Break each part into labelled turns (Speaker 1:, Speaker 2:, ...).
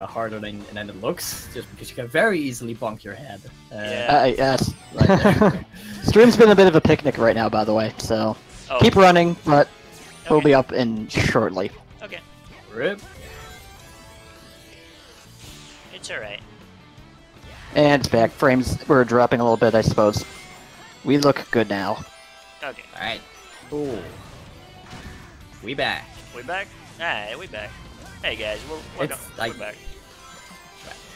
Speaker 1: harder than it looks, just because you can very easily bonk your head.
Speaker 2: Yes.
Speaker 1: Right there.
Speaker 2: Stream's been a bit of a picnic right now, by the way, so keep running, but we'll be up in shortly.
Speaker 3: Okay.
Speaker 1: Rip.
Speaker 3: It's alright.
Speaker 2: And it's back. Frames were dropping a little bit, I suppose. We look good now.
Speaker 3: Okay.
Speaker 1: Alright. Cool. We back.
Speaker 3: We back? Ah, we back. Hey guys, we're back.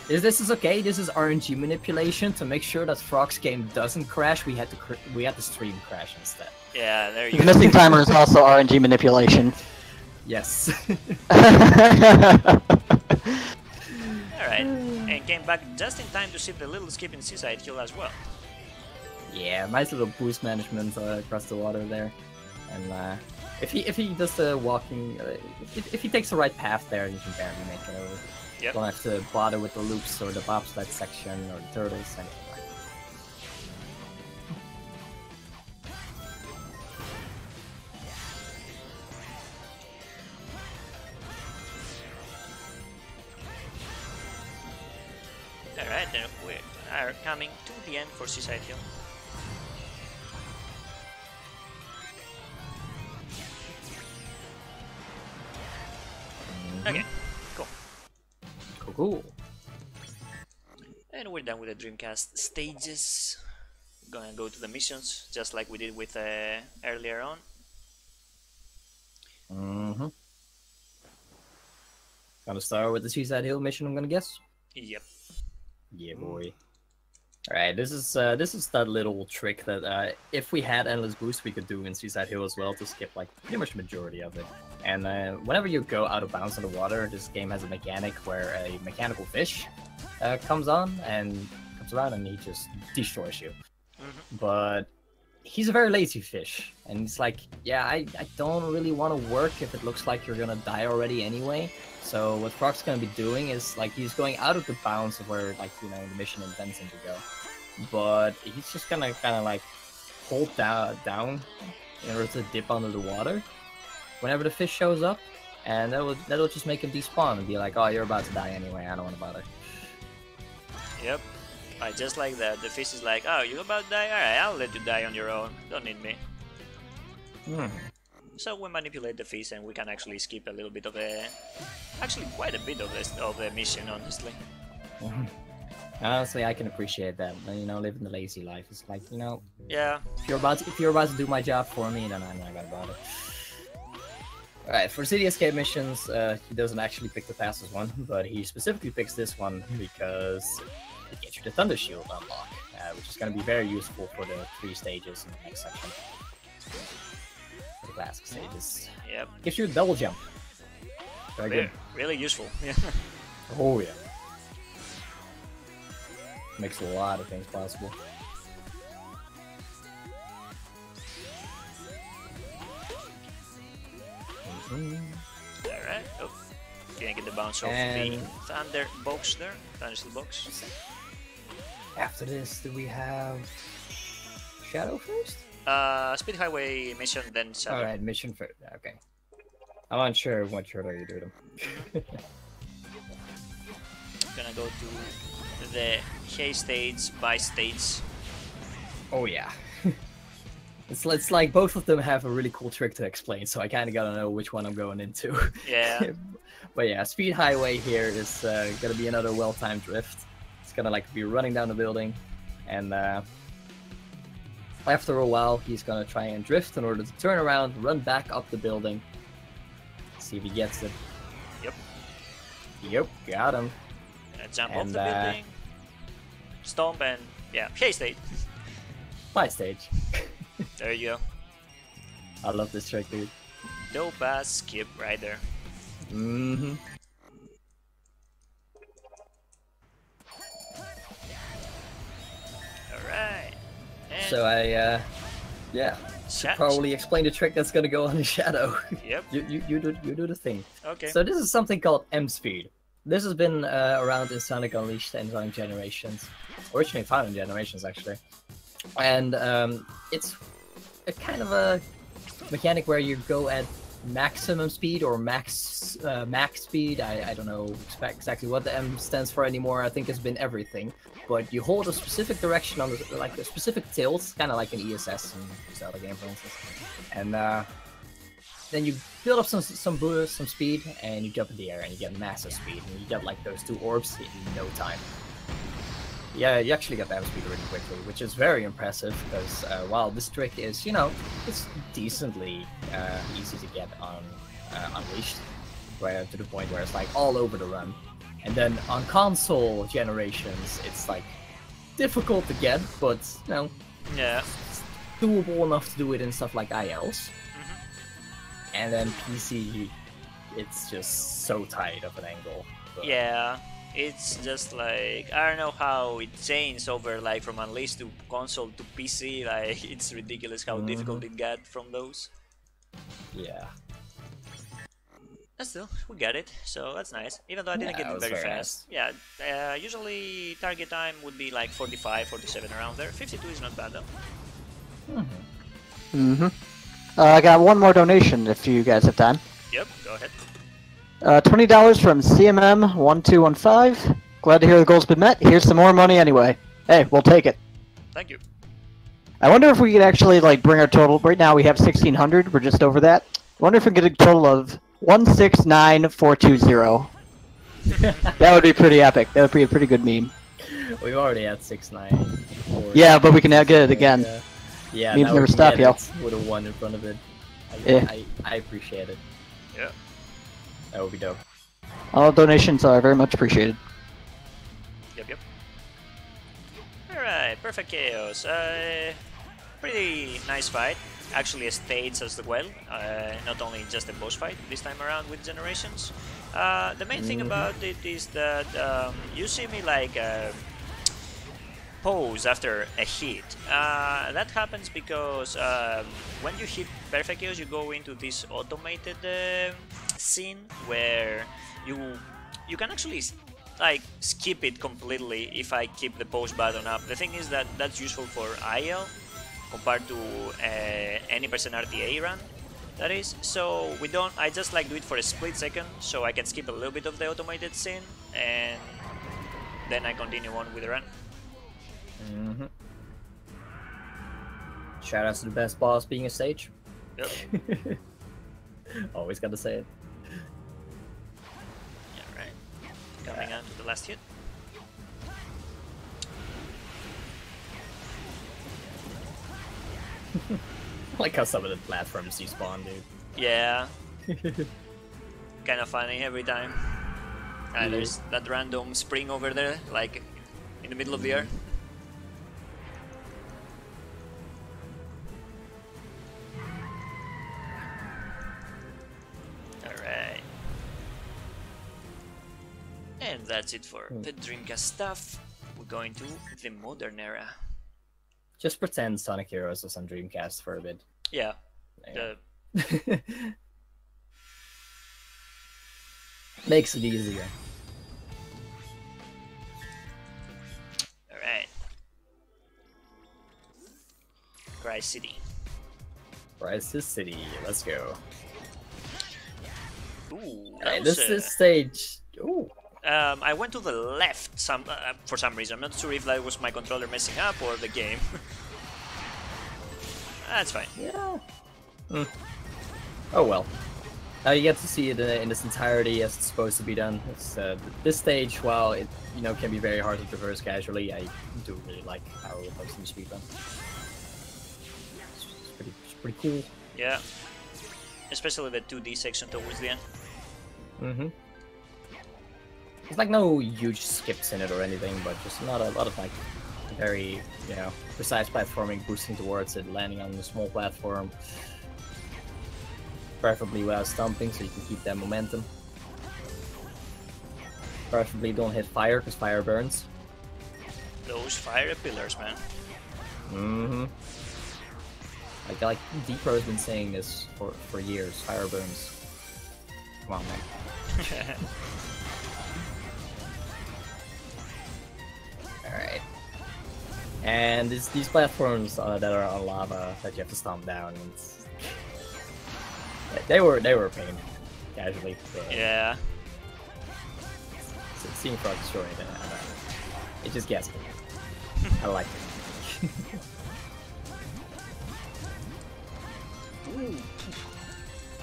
Speaker 1: This is okay. This is RNG manipulation to make sure that Frog's game doesn't crash. We had the stream crash instead.
Speaker 3: Yeah, there you
Speaker 2: The
Speaker 3: go.
Speaker 2: missing timer is also RNG manipulation.
Speaker 1: Yes.
Speaker 3: Alright, and came back just in time to see the little skip in Seaside Hill as well.
Speaker 1: Yeah, nice little boost management across the water there. And if he does the walking, if he takes the right path there, you can barely make it over.
Speaker 3: Yep.
Speaker 1: Don't have to bother with the loops or the bobsled section or the turtles, anything like that.
Speaker 3: Alright, then we are coming to the end for Seaside Hill. Okay, cool.
Speaker 1: Cool.
Speaker 3: And we're done with the Dreamcast stages. Gonna go to the missions, just like we did with earlier on.
Speaker 1: Gonna start with the Seaside Hill mission, I'm gonna guess.
Speaker 3: Yep.
Speaker 1: Yeah, boy. Alright, this is that little trick that if we had endless boost, we could do in Seaside Hill as well to skip like pretty much the majority of it. And whenever you go out of bounds in the water, this game has a mechanic where a mechanical fish comes around and he just destroys you. But he's a very lazy fish, and it's like, yeah, I don't really want to work if it looks like you're gonna die already anyway. So what Frog's gonna be doing is like he's going out of the bounds of where the mission intends him to go, but he's just gonna kind of like hold down in order to dip under the water whenever the fish shows up, and that'll just make him despawn and be like, oh, you're about to die anyway, I don't want to bother.
Speaker 3: Yep. Just like that, the fish is like, oh, you're about to die? Alright, I'll let you die on your own. Don't need me. So we manipulate the fish and we can actually skip a little bit of the... Actually, quite a bit of the mission, honestly.
Speaker 1: Honestly, I can appreciate that. Living the lazy life is like,
Speaker 3: Yeah.
Speaker 1: If you're about to do my job for me, then I'm not gonna bother. Alright, for City Escape missions, he doesn't actually pick the fastest one, but he specifically picks this one because it gets you the Thunder Shield unlock, which is going to be very useful for the 3 stages in the next section. For the classic stages.
Speaker 3: Yep.
Speaker 1: Gives you a double jump. Very good.
Speaker 3: Really useful.
Speaker 1: Oh yeah. Makes a lot of things possible.
Speaker 3: Alright. Oh. Can get the bounce off the Thunder box there? Thunder Shield box.
Speaker 1: After this, do we have Shadow first?
Speaker 3: Speed Highway mission, then Shadow.
Speaker 1: Alright, mission first. Okay. I'm unsure what order you do them.
Speaker 3: Gonna go to the Hay stage, by stage.
Speaker 1: Oh yeah. It's like both of them have a really cool trick to explain, so I kind of gotta know which one I'm going into.
Speaker 3: Yeah.
Speaker 1: But yeah, Speed Highway here is gonna be another well-timed drift. It's gonna like be running down the building, and after a while he's gonna try and drift in order to turn around, run back up the building, see if he gets it. Yep, got him.
Speaker 3: Jump off the building, stomp, and yeah, Hay stage.
Speaker 1: My stage.
Speaker 3: There you go.
Speaker 1: I love this trick, dude.
Speaker 3: Dope ass skip right there. Alright.
Speaker 1: So yeah. Probably explain the trick that's gonna go on the Shadow.
Speaker 3: Yep.
Speaker 1: you do the thing.
Speaker 3: Okay.
Speaker 1: So this is something called M Speed. This has been around in Sonic Unleashed and Sonic Generations. Originally found in Generations, actually. And it's a kind of a mechanic where you go at maximum speed or max speed. I don't know exactly what the M stands for anymore. I think it's been everything. But you hold a specific direction on the, like a specific tilt, kind of like an ESS in Zelda game, for instance. And then you build up some boost, some speed, and you jump in the air, and you get massive speed, and you get like those 2 orbs in no time. Yeah, you actually get that speed really quickly, which is very impressive, because while this trick is, you know, it's decently easy to get on Unleashed, where to the point where it's like all over the run. And then on console generations, it's like difficult to get, but, you know,
Speaker 3: yeah,
Speaker 1: it's doable enough to do it in stuff like ILs. And then PC, it's just so tight of an angle. But...
Speaker 3: yeah, it's just like, I don't know how it changed over like from Unleashed to console to PC. Like, it's ridiculous how difficult it got from those.
Speaker 1: Yeah.
Speaker 3: But still, we got it, so that's nice. Even though I didn't get it very fast.
Speaker 1: Nice.
Speaker 3: Yeah, usually target time would be like 45, 47 around there. 52 is not bad though.
Speaker 2: I got one more donation if you guys have time.
Speaker 3: Yep, go ahead.
Speaker 2: $20 from CMM1215. Glad to hear the goal's been met. Here's some more money anyway. Hey, we'll take it.
Speaker 3: Thank you.
Speaker 2: I wonder if we could actually like bring our total. Right now we have 1,600. We're just over that. I wonder if we get a total of 169,420. That would be pretty epic. That would be a pretty good meme.
Speaker 1: We've already had 6-9.
Speaker 2: Yeah, but we can now get it again.
Speaker 1: Yeah,
Speaker 2: Memes
Speaker 1: now
Speaker 2: never
Speaker 1: we can
Speaker 2: stop,
Speaker 1: get
Speaker 2: yo.
Speaker 1: it with a 1 in front of it. I appreciate it.
Speaker 3: Yeah.
Speaker 1: That would be dope.
Speaker 2: All donations are very much appreciated.
Speaker 3: Yep. Alright, perfect chaos. Pretty nice fight. Actually a stage as well. Not only just a boss fight this time around with Generations. The main thing about it is that you see me like pause after a hit. That happens because when you hit perfect chaos, you go into this automated scene where you can actually like skip it completely if I keep the pause button up. The thing is that that's useful for IL compared to any percent RTA run. That is, so we don't. I just like do it for a split second, so I can skip a little bit of the automated scene, and then I continue on with the run.
Speaker 1: Shout out to the best boss being a sage.
Speaker 3: Yep.
Speaker 1: Always gotta say it.
Speaker 3: Alright. Coming on to the last hit.
Speaker 1: I like how some of the platforms despawn, dude.
Speaker 3: Yeah. Kind of funny every time. There's that random spring over there, like in the middle of the air. Alright. And that's it for the Dreamcast stuff. We're going to the modern era.
Speaker 1: Just pretend Sonic Heroes was on Dreamcast for a bit.
Speaker 3: Yeah.
Speaker 1: Makes it easier.
Speaker 3: Alright. Cry City.
Speaker 1: Crisis City, let's go.
Speaker 3: Ooh,
Speaker 1: Alright, this stage. Ooh.
Speaker 3: I went to the left for some reason. I'm not sure if that was my controller messing up or the game. That's fine.
Speaker 1: Yeah. Oh well. Now you get to see it in its entirety as it's supposed to be done. It's, this stage, while it can be very hard to traverse casually, I do really like how it looks in the speedrun. It's pretty cool.
Speaker 3: Yeah. Especially the 2D section towards the end.
Speaker 1: There's like no huge skips in it or anything, but just a lot of like very, precise platforming, boosting towards it, landing on a small platform. Preferably without stumping, so you can keep that momentum. Preferably don't hit fire, because fire burns.
Speaker 3: Those fire pillars, man.
Speaker 1: Like D-Pro's been saying this for years. Fire burns. Come on, man. Alright. And these platforms that are on lava that you have to stomp down. They were a pain, casually.
Speaker 3: Yeah.
Speaker 1: Seeing Frog destroyed it just gets me. I like it.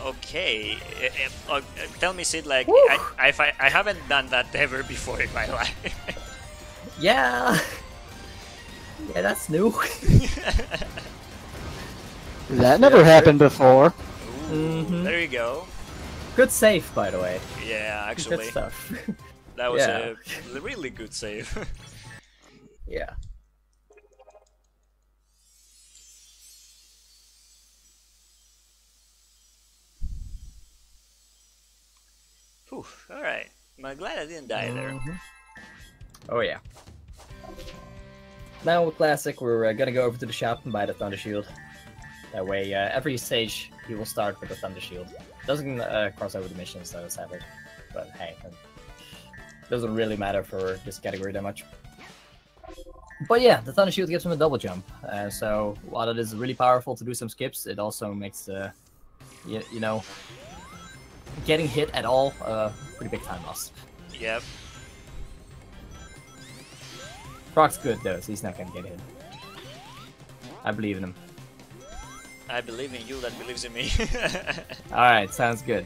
Speaker 3: Okay. Tell me, Sid, like, I haven't done that ever before in my life.
Speaker 1: Yeah. Yeah, that's new.
Speaker 2: That never happened before.
Speaker 3: Ooh, there you go.
Speaker 1: Good save, by the way.
Speaker 3: Yeah, actually.
Speaker 1: Good stuff.
Speaker 3: That was a really good save.
Speaker 1: Yeah.
Speaker 3: Whew, alright. I'm glad I didn't die there.
Speaker 1: Oh yeah. Now with Classic, we're gonna go over to the shop and buy the Thunder Shield. That way, every stage you will start with a Thunder Shield. Doesn't cross over the missions, though, sadly. But hey, it doesn't really matter for this category that much. But yeah, the Thunder Shield gives him a double jump. So while it is really powerful to do some skips, it also makes you know, getting hit at all pretty big time loss.
Speaker 3: Yep.
Speaker 1: Frog's good though, so he's not gonna get hit. I believe in him.
Speaker 3: I believe in you that believes in me.
Speaker 1: Alright, sounds good.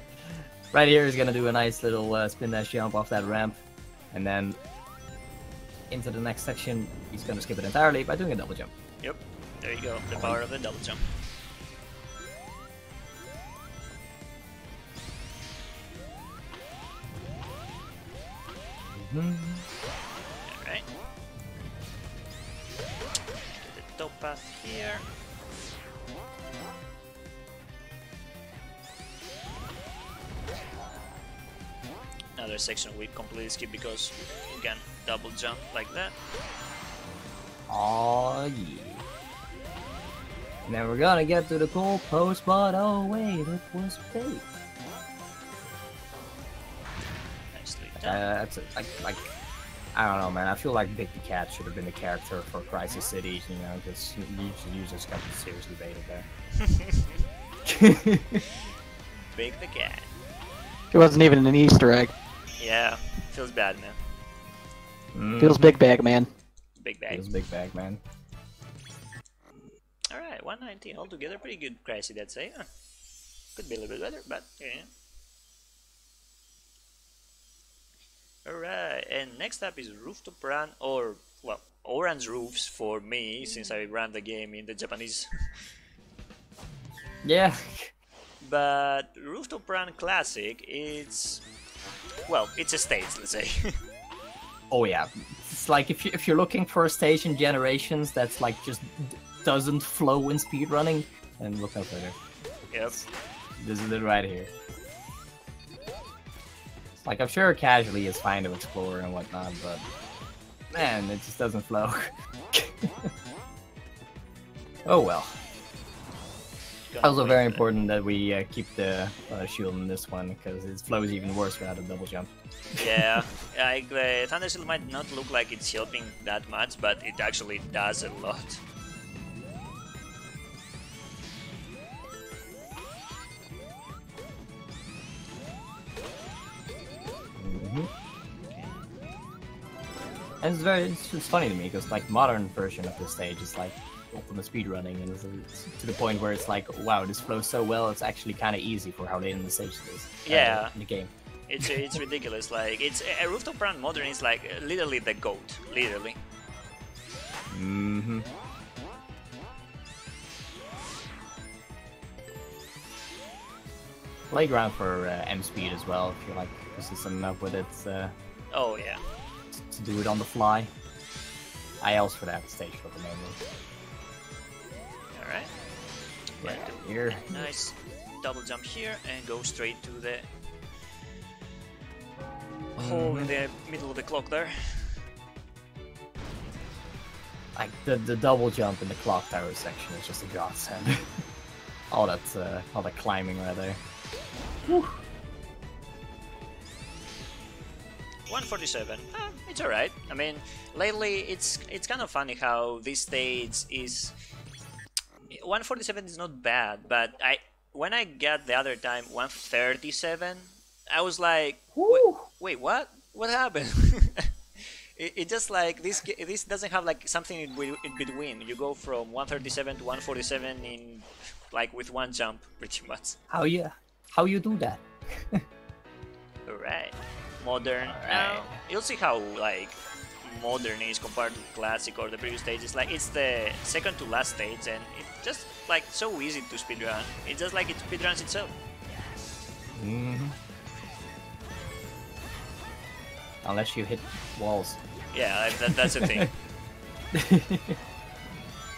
Speaker 1: Right here he's gonna do a nice little spin dash jump off that ramp, and then into the next section he's gonna skip it entirely by doing a double jump.
Speaker 3: Yep, there you go, the power of the double jump. Alright. Get the top path here. Another section we completely skip because you can double jump like that.
Speaker 1: Oh yeah. Now we're gonna get to the goal post, but oh wait, it was fake.
Speaker 3: Nicely done.
Speaker 1: Like, I don't know, man. I feel like Big the Cat should have been the character for Crisis City, you know, because you just got seriously baited there.
Speaker 3: Big the Cat.
Speaker 2: It wasn't even an Easter egg.
Speaker 3: Yeah, feels bad, man.
Speaker 2: Feels big bag, man.
Speaker 3: Big bag.
Speaker 1: Feels big bag, man.
Speaker 3: Alright, 119 altogether. Pretty good Crazy, I'd say. Could be a little bit better, but yeah. Alright, and next up is Rooftop Run, or, well, Orange Roofs for me, since I ran the game in the Japanese.
Speaker 1: Yeah.
Speaker 3: But Rooftop Run Classic, it's, well, it's a stage, let's say.
Speaker 1: Oh yeah. It's like if you're looking for a stage in Generations that's like just doesn't flow in speedrunning, then look up later.
Speaker 3: Yep.
Speaker 1: This is it right here. Like, I'm sure casually is fine to explore and whatnot, but man, it just doesn't flow. Oh well. Also very important that we keep the shield in this one, because it flows even worse without a double jump.
Speaker 3: Yeah, like the Thunder Shield might not look like it's helping that much, but it actually does a lot.
Speaker 1: And it's just funny to me, because like modern version of this stage is like ultimate speedrunning, and it's to the point where it's like, wow, this flows so well, it's actually kind of easy for how late in the stage it is.
Speaker 3: Yeah.
Speaker 1: In the game.
Speaker 3: It's ridiculous. Like, it's a Rooftop Run Modern is like literally the GOAT, literally.
Speaker 1: Playground for M speed as well, if you like persistent enough with it.
Speaker 3: Oh yeah.
Speaker 1: To do it on the fly. ILs for that stage for the main move.
Speaker 3: Alright.
Speaker 1: Yeah, here.
Speaker 3: Nice double jump here and go straight to the hole in the middle of the clock there.
Speaker 1: Like the double jump in the clock tower section is just a godsend. all that climbing right there. Whew.
Speaker 3: 147. It's alright. I mean, lately it's kind of funny how this stage is. 147 is not bad, but when I got the other time 137, I was like, wait, what? What happened? It just like this doesn't have like something in between. You go from 137 to 147 in like with one jump, pretty much.
Speaker 1: How you do that?
Speaker 3: Alright. Modern.
Speaker 1: Alright.
Speaker 3: Now you'll see how like modern is compared to classic or the previous stages. Like it's the second to last stage and it's just like so easy to speedrun. It's just like it speedruns itself.
Speaker 1: Unless you hit walls.
Speaker 3: Yeah, that's the thing.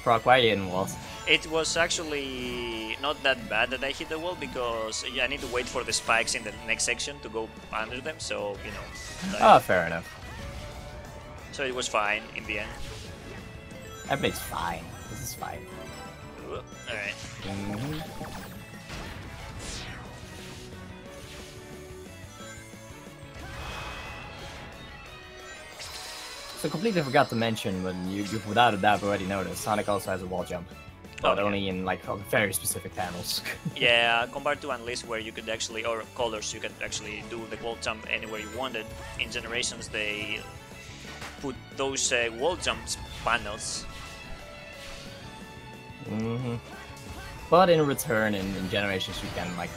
Speaker 1: Proc, why are you hitting walls?
Speaker 3: It was actually not that bad that I hit the wall because I need to wait for the spikes in the next section to go under them, so, you know. Like,
Speaker 1: Oh, fair enough.
Speaker 3: so it was fine in the end.
Speaker 1: Everything's fine. This is fine.
Speaker 3: Alright.
Speaker 1: So completely forgot to mention, but you've without a doubt already noticed, Sonic also has a wall jump. But only in like very specific panels.
Speaker 3: Yeah, compared to Unleashed where you could actually, or Colors, you could actually do the wall jump anywhere you wanted. In Generations they put those wall jumps panels.
Speaker 1: But in return, in Generations you can like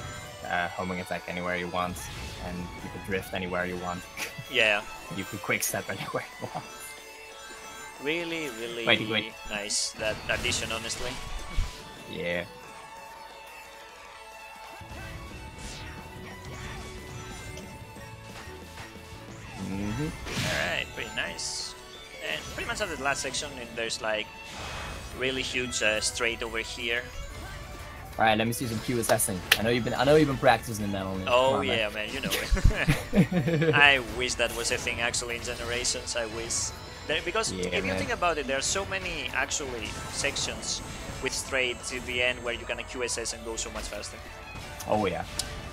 Speaker 1: homing attack anywhere you want, and you could drift anywhere you want.
Speaker 3: Yeah.
Speaker 1: You could quick step anywhere you want.
Speaker 3: Really, really
Speaker 1: Wait.
Speaker 3: nice, that addition, honestly.
Speaker 1: Yeah.
Speaker 3: Alright, pretty nice. And pretty much at the last section, and there's like really huge straight over here.
Speaker 1: All right, let me see some QSSing. I know you've been practicing that only.
Speaker 3: Oh yeah, man, you know it. I wish that was a thing actually in Generations. I wish because if you think about it, there are so many actually sections with straights at the end where you can QSS and go so much faster.
Speaker 1: Oh yeah.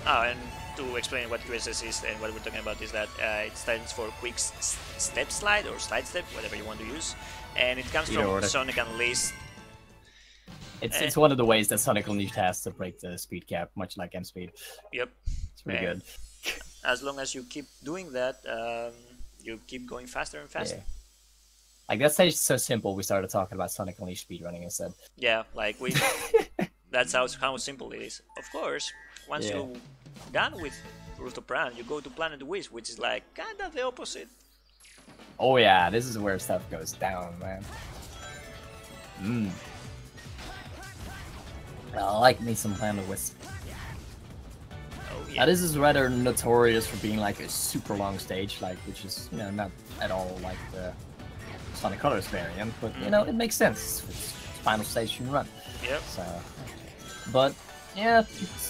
Speaker 3: Oh, and to explain what QSS is and what we're talking about is that it stands for Quick Step Slide or Slide Step, whatever you want to use, and it comes from Sonic Unleashed.
Speaker 1: It's one of the ways that Sonic Unleashed has to break the speed cap, much like M-Speed.
Speaker 3: Yep.
Speaker 1: It's pretty good.
Speaker 3: As long as you keep doing that, you keep going faster and faster.
Speaker 1: Yeah. Like that stage is so simple, we started talking about Sonic Unleashed speedrunning instead.
Speaker 3: Yeah, like we. That's how simple it is. Of course, once you're done with Root of Pran, you go to Planet Wish, which is like kind of the opposite.
Speaker 1: Oh yeah, this is where stuff goes down, man. I like me some Planet Wisp.
Speaker 3: Oh yeah.
Speaker 1: Now this is rather notorious for being like a super long stage, like which is not at all like the Sonic Colors variant, but it makes sense. It's final stage you can run.
Speaker 3: Yep.
Speaker 1: So, but yeah,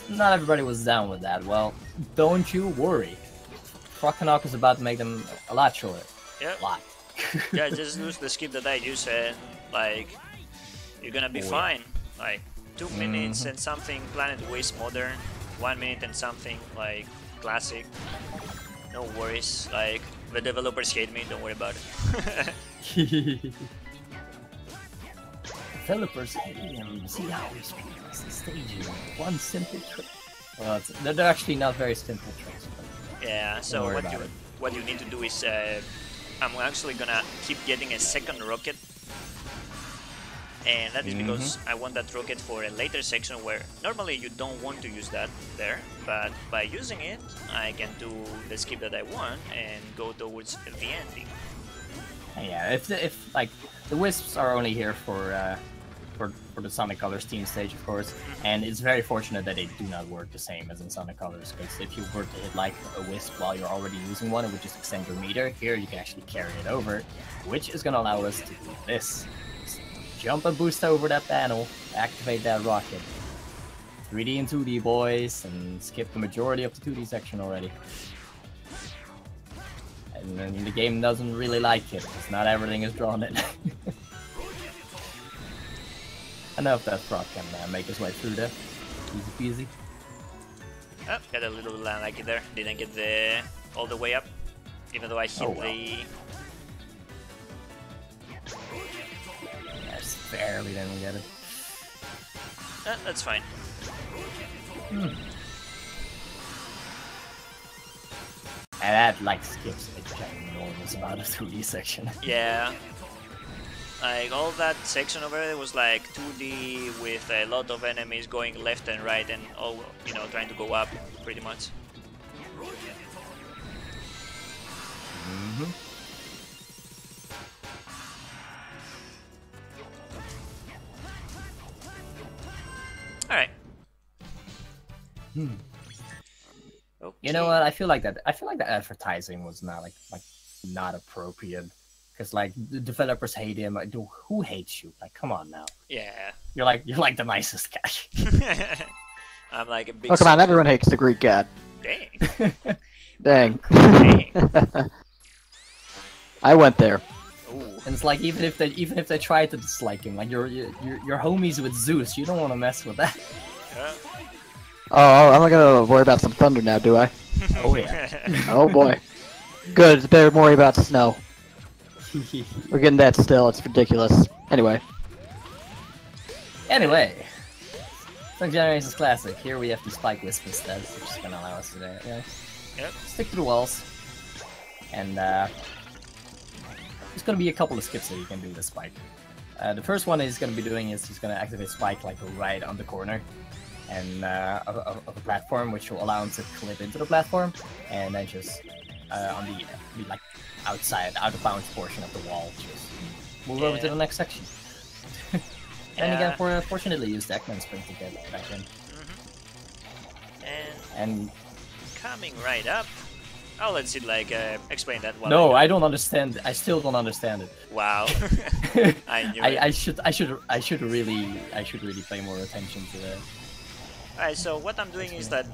Speaker 1: not everybody was down with that. Well, don't you worry. Frokenok is about to make them a lot shorter.
Speaker 3: Yep.
Speaker 1: A lot.
Speaker 3: Yeah, just use the skip that I use and like you're gonna be fine. Like 2 minutes and something Planet Waste Modern, 1 minute and something like Classic. No worries, like the developers hate me, don't worry about it.
Speaker 1: Developers hate him. See how he speeds the stage. One simple trick. Well, they're actually not very simple tricks. But
Speaker 3: yeah, so what you need to do is I'm actually gonna keep getting a second rocket. And that is because I want that rocket for a later section where normally you don't want to use that there, but by using it, I can do the skip that I want and go towards the ending.
Speaker 1: Yeah, if like the Wisps are only here for the Sonic Colors team stage, of course, and it's very fortunate that they do not work the same as in Sonic Colors, because if you were to hit like a Wisp while you're already using one, it would just extend your meter. Here you can actually carry it over, which is gonna allow us to do this. Jump and boost over that panel, activate that rocket. 3D and 2D, boys, and skip the majority of the 2D section already. And then the game doesn't really like it, because not everything is drawn in. I know if that frog can make his way through there. Easy peasy.
Speaker 3: Oh, got a little unlucky there. Didn't get all the way up, even though I hit the...
Speaker 1: Just barely didn't get it.
Speaker 3: That's fine.
Speaker 1: And that like skips a ginormous amount of 2D section.
Speaker 3: Yeah. Like all that section over there was like 2D with a lot of enemies going left and right and all, you know, trying to go up pretty much. Alright. Okay.
Speaker 1: You know what? I feel like that. I feel like the advertising was not not appropriate, because like the developers hate him. Like, who hates you? Like, come on now.
Speaker 3: Yeah.
Speaker 1: You're like the nicest guy.
Speaker 3: I'm like a big.
Speaker 2: Oh come on, everyone hates the Greek god.
Speaker 3: Dang.
Speaker 2: Dang.
Speaker 3: Dang.
Speaker 2: I went there.
Speaker 3: Ooh.
Speaker 1: And it's like even if they try to dislike him, like you're homies with Zeus, you don't want to mess with that.
Speaker 3: Yeah.
Speaker 2: Oh, I'm not gonna worry about some thunder now, do I?
Speaker 1: Oh yeah.
Speaker 2: Oh boy. Good, it's better worry about snow. We're getting that still, it's ridiculous. Anyway.
Speaker 1: Anyway. Some Generations Classic. Here we have the Spike Wisp instead, which is gonna allow us to
Speaker 3: Yep.
Speaker 1: stick to the walls. And there's gonna be a couple of skips that you can do with Spike. The first one he's gonna be doing is he's gonna activate Spike like right on the corner and of the platform, which will allow him to clip into the platform, and then just on the like outside, out of bounds portion of the wall, just move over to the next section. And again, fortunately, use the Eggman Spring to get back in. And
Speaker 3: coming right up. Oh, let's see, like explain that one.
Speaker 1: No, I don't understand. I still don't understand it.
Speaker 3: Wow. I knew
Speaker 1: I should really pay more attention to that.
Speaker 3: Alright, so what I'm doing is that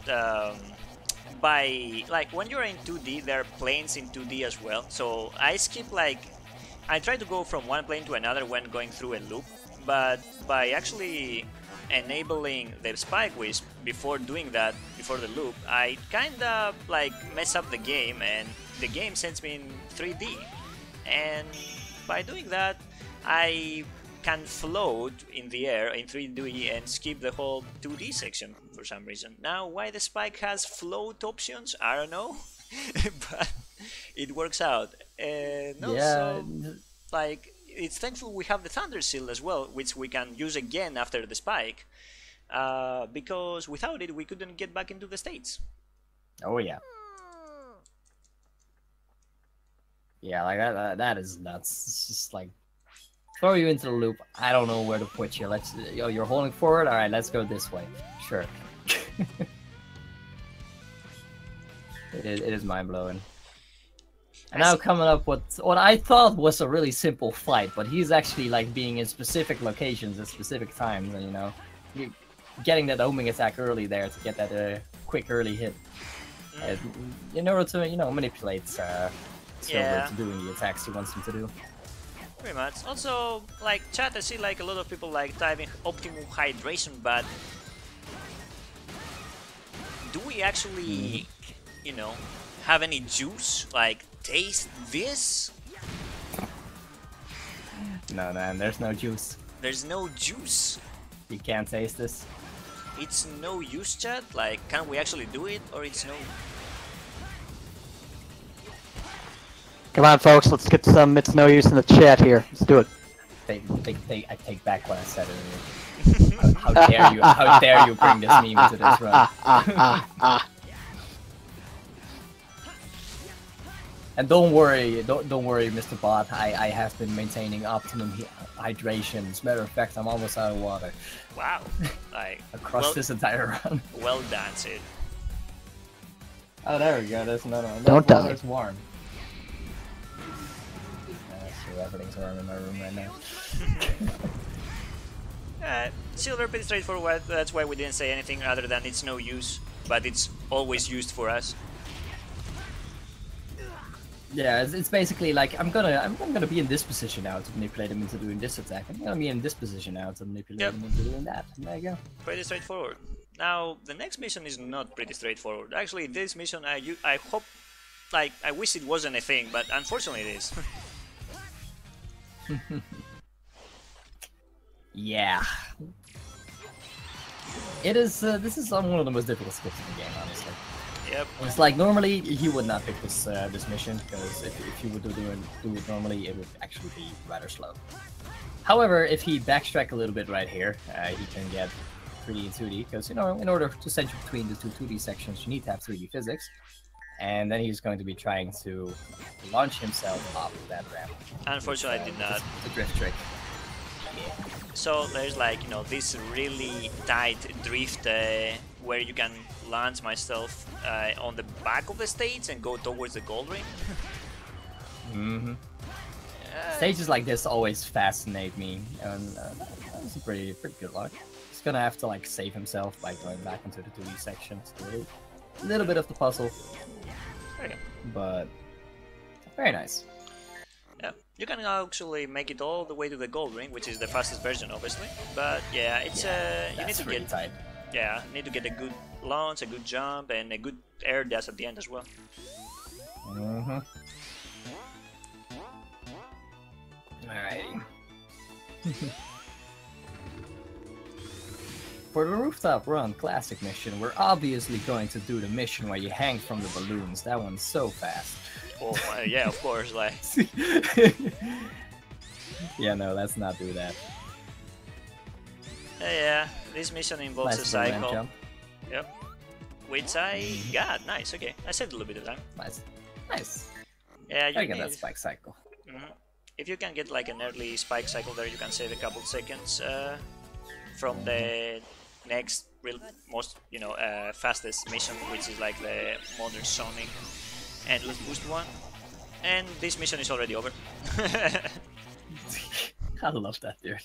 Speaker 3: by like when you're in 2D, there are planes in 2D as well. So I skip I try to go from one plane to another when going through a loop, but by actually enabling the Spike Wisp before doing that, before the loop, I kinda like mess up the game and the game sends me in 3D. And by doing that, I can float in the air in 3D and skip the whole 2D section for some reason. Now, why the Spike has float options, I don't know, but it works out. And also, like, it's thankful we have the Thunder Seal as well, which we can use again after the Spike, because without it we couldn't get back into the States.
Speaker 1: Oh yeah. Yeah, like that is nuts. It's just like throw you into the loop. I don't know where to put you. You're holding forward. All right, let's go this way. Sure. It is mind blowing. And now coming up with what I thought was a really simple fight, but he's actually like being in specific locations at specific times, and you know, getting that homing attack early there to get that quick early hit, in order to manipulate Silver to doing the attacks he wants him to do.
Speaker 3: Pretty much. Also, like chat, I see like a lot of people like typing optimal hydration, but do we actually, have any juice? Like, taste this?
Speaker 1: No, man, there's no juice.
Speaker 3: There's no juice.
Speaker 1: You can't taste this.
Speaker 3: It's no use, chat? Like, can we actually do it, or it's no?
Speaker 2: Come on, folks, let's get some It's No Use in the chat here. Let's do it.
Speaker 1: I take back what I said earlier. How dare you bring this meme into this run. And don't worry, Mr. Bot. I have been maintaining optimum hydration. As a matter of fact, I'm almost out of water.
Speaker 3: Wow. Like
Speaker 1: across this entire run.
Speaker 3: Well done, Sid.
Speaker 1: Oh, there we go. There's no.
Speaker 2: Don't die.
Speaker 1: It's warm. Sure, everything's warm in my room right now.
Speaker 3: Silver, pretty straightforward. That's why we didn't say anything other than it's no use, but it's always used for us.
Speaker 1: Yeah, it's basically like I'm gonna be in this position now to manipulate him into doing this attack. I'm gonna be in this position now to manipulate him into doing that. And there you go.
Speaker 3: Pretty straightforward. Now the next mission is not pretty straightforward. Actually, this mission I hope, like, I wish it wasn't a thing, but unfortunately it is.
Speaker 1: Yeah. It is. This is one of the most difficult skips in the game, honestly.
Speaker 3: Yep.
Speaker 1: It's like normally he would not pick this mission because if you would do it normally, it would actually be rather slow. However, if he backtrack a little bit right here, he can get 3D and 2D because in order to send you between the two 2D sections, you need to have 3D physics. And then he's going to be trying to launch himself off of that ramp.
Speaker 3: Unfortunately, I did not.
Speaker 1: The drift trick.
Speaker 3: Yeah. So there's like this really tight drift where you can launch myself on the back of the stage and go towards the gold ring.
Speaker 1: Mm-hmm. Stages like this always fascinate me, and that's a pretty good luck. He's gonna have to like save himself by going back into the 2D sections. A little bit of the puzzle,
Speaker 3: okay.
Speaker 1: But very nice.
Speaker 3: Yeah, you can actually make it all the way to the gold ring, which is the fastest version, obviously. But yeah, it's you need to get
Speaker 1: tight.
Speaker 3: Yeah, need to get a good launch, a good jump, and a good air dash at the end as well.
Speaker 1: Mm-hmm. Alrighty. For the rooftop run classic mission, we're obviously going to do the mission where you hang from the balloons. That one's so fast.
Speaker 3: Oh yeah, of course, like.
Speaker 1: Yeah, no, let's not do that.
Speaker 3: Yeah, this mission involves
Speaker 1: Nice
Speaker 3: a cycle.
Speaker 1: jump.
Speaker 3: Yep. Which I got. Nice. Okay, I saved a little bit of time.
Speaker 1: Nice.
Speaker 3: Yeah, you
Speaker 1: I get
Speaker 3: need...
Speaker 1: that spike cycle.
Speaker 3: If you can get like an early spike cycle there, you can save a couple seconds from the next most fastest mission, which is like the Modern Sonic Endless Boost one. And this mission is already over.
Speaker 1: I love that, dude.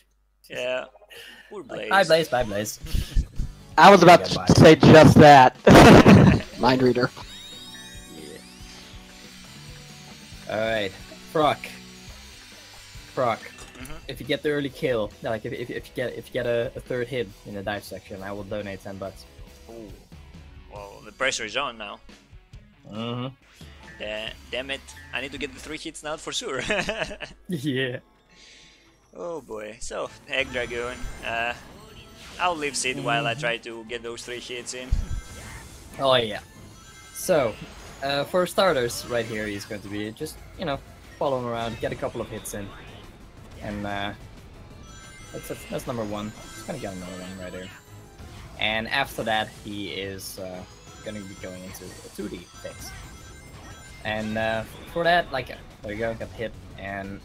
Speaker 3: Yeah. Poor Blaze.
Speaker 1: Bye, Blaze. Bye, Blaze.
Speaker 2: I was about to say just that. Mind reader.
Speaker 1: Yeah. Alright. Proc. If you get the early kill, like if you get a third hit in the dive section, I will donate $10.
Speaker 3: Ooh. Well, the pressure is on now.
Speaker 1: Mm-hmm.
Speaker 3: Damn it! I need to get the 3 hits now for sure.
Speaker 1: Yeah.
Speaker 3: Oh boy. So Egg Dragoon. I'll leave Sid while I try to get those 3 hits in.
Speaker 1: Oh yeah. So, for starters, right here he's going to be just follow him around, get a couple of hits in. And that's number 1. He's gonna get another one right here. And after that, he is gonna be going into a 2D phase. And for that, like, there you go, got hit. And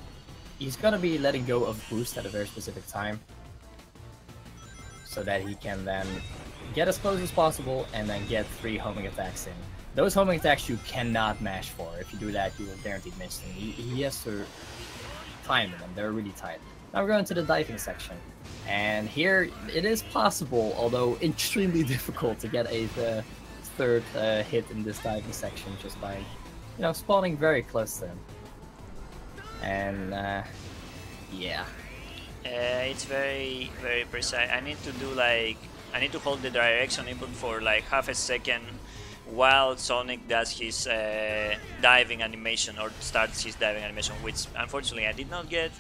Speaker 1: he's gonna be letting go of boost at a very specific time, so that he can then get as close as possible and then get 3 homing attacks in. Those homing attacks you cannot mash for. If you do that, you will guaranteed miss them. He has to time them. They're really tight. Now we're going to the diving section. And here it is possible, although extremely difficult, to get a third hit in this diving section just by, spawning very close to him. And yeah.
Speaker 3: It's very, very precise. I need to hold the direction input for like half a second while Sonic does his diving animation, or starts his diving animation, which unfortunately I did not get.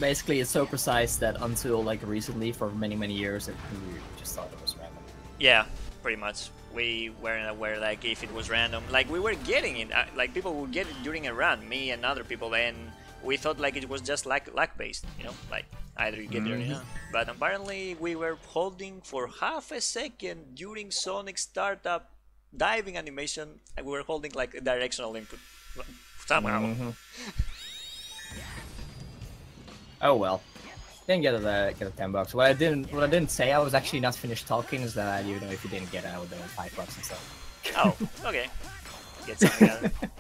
Speaker 1: Basically, it's so precise that until like recently, for many years, we just thought it was random.
Speaker 3: Yeah, pretty much. We weren't aware like if it was random. Like we were getting it, like people would get it during a run, me and other people, and we thought like it was just luck based, like either you get it or not. But apparently we were holding for half a second during Sonic's startup diving animation, and we were holding like a directional input somehow.
Speaker 1: Oh well, didn't get a $10. What I didn't say, I was actually not finished talking, is that if you didn't get it, I would donate $5 instead. Oh,
Speaker 3: okay. Get something out of it.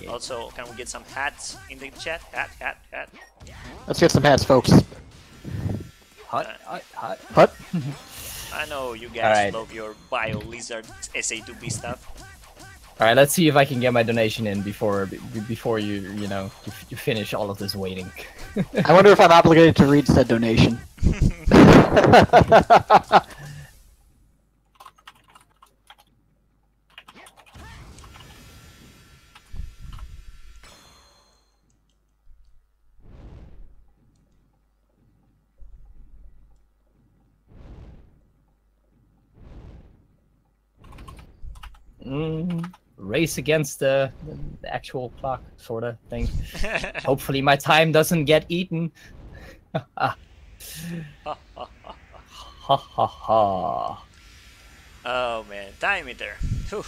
Speaker 1: Yeah.
Speaker 3: Also, can we get some hats in the chat? Hat.
Speaker 2: Let's get some hats, folks.
Speaker 1: Hut.
Speaker 3: I know you guys
Speaker 1: Alright.
Speaker 3: love your Bio Lizard SA2B stuff.
Speaker 1: Alright, let's see if I can get my donation in before you finish all of this waiting.
Speaker 2: I wonder if I'm obligated to read said donation.
Speaker 1: race against the actual clock, sort of thing. Hopefully my time doesn't get eaten. Ha ha ha.
Speaker 3: Oh man, time meter. Whew.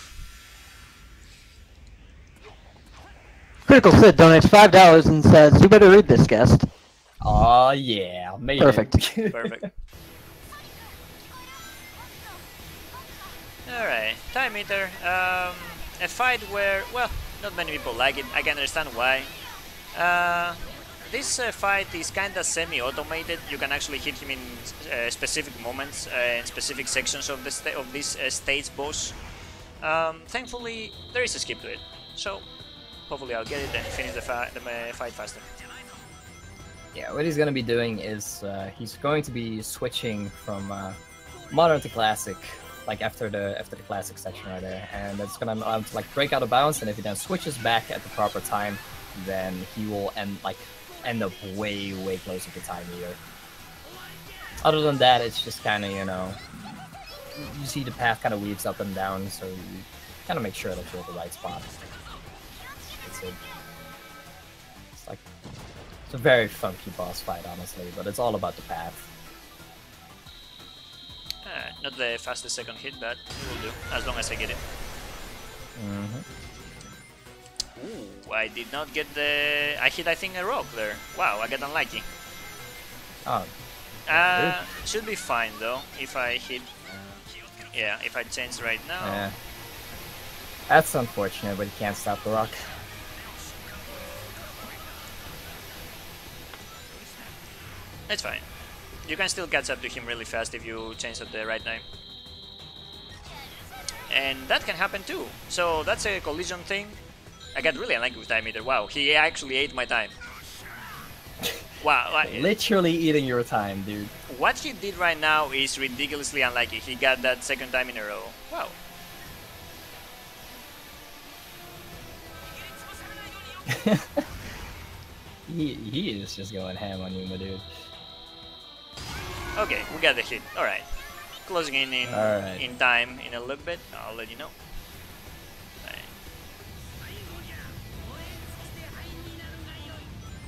Speaker 2: Critical Sid donates $5 and says, "You better read this, guest."
Speaker 1: Oh yeah, made
Speaker 2: Perfect.
Speaker 1: it.
Speaker 3: Perfect. Alright, time meter. A fight where, well, not many people like it. I can understand why. This fight is kinda semi-automated. You can actually hit him in specific moments and specific sections of this stage boss. Thankfully, there is a skip to it, so hopefully I'll get it and finish the fight faster.
Speaker 1: Yeah, what he's gonna be doing is he's going to be switching from modern to classic, like after the classic section right there, and it's gonna allow him to like break out of bounds. And if he then switches back at the proper time, then he will end up way closer to time meter. Other than that, it's just kind of, you know, you see the path kind of weaves up and down, so you kind of make sure that you're at the right spot. It's like, it's a very funky boss fight, honestly, but it's all about the path.
Speaker 3: Not the fastest second hit, but it will do, as long as I get it. Ooh, I did not get the... I hit, I think, a rock there. Wow, I got unlucky.
Speaker 1: Oh.
Speaker 3: Should be fine, though, if I hit... Yeah, if I change right now.
Speaker 1: Yeah. That's unfortunate, but you can't stop the rock.
Speaker 3: It's fine. You can still catch up to him really fast if you change at the right time. And that can happen too. So that's a collision thing. I got really unlucky with time meter. Wow, he actually ate my time. Wow.
Speaker 1: Literally eating your time, dude.
Speaker 3: What he did right now is ridiculously unlucky. He got that second time in a row. Wow.
Speaker 1: he is just going ham on you, my dude.
Speaker 3: Okay, we got the hit. Alright. Closing in in time in a little bit. I'll let you know.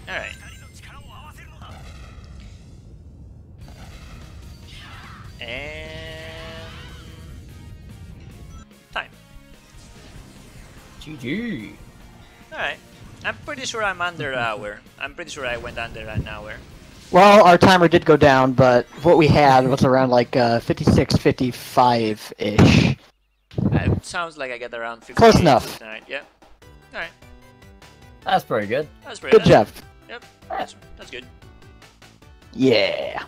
Speaker 3: Alright. And... time.
Speaker 1: GG.
Speaker 3: Alright. I'm pretty sure I'm under an hour. I'm pretty sure I went under an hour.
Speaker 2: Well, our timer did go down, but what we had was around like 56, 55-ish.
Speaker 3: It sounds like I got around 50.
Speaker 2: Close enough.
Speaker 3: Tonight. Yeah. Alright.
Speaker 1: That's pretty good.
Speaker 3: That's pretty
Speaker 2: Good job.
Speaker 3: Yep. That's good.
Speaker 2: Yeah.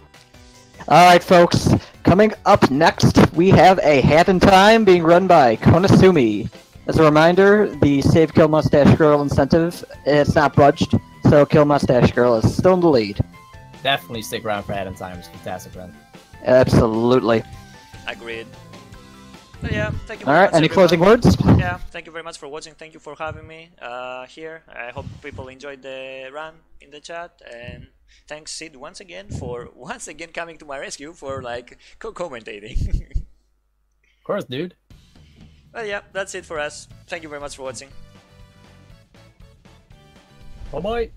Speaker 2: Alright, folks. Coming up next, we have a Hat in Time being run by Konasumi. As a reminder, the Save Kill Mustache Girl incentive, it's not budged, so Kill Mustache Girl is still in the lead.
Speaker 1: Definitely stick around for Hat in Time. It's a fantastic run.
Speaker 2: Absolutely.
Speaker 3: Agreed. But yeah, thank you very
Speaker 2: Alright,
Speaker 3: much.
Speaker 2: any closing words?
Speaker 3: Yeah, thank you very much for watching. Thank you for having me here. I hope people enjoyed the run in the chat, and thanks Sid once again for coming to my rescue for like co-commentating.
Speaker 1: Of course, dude.
Speaker 3: But yeah, that's it for us. Thank you very much for watching.
Speaker 1: Bye-bye.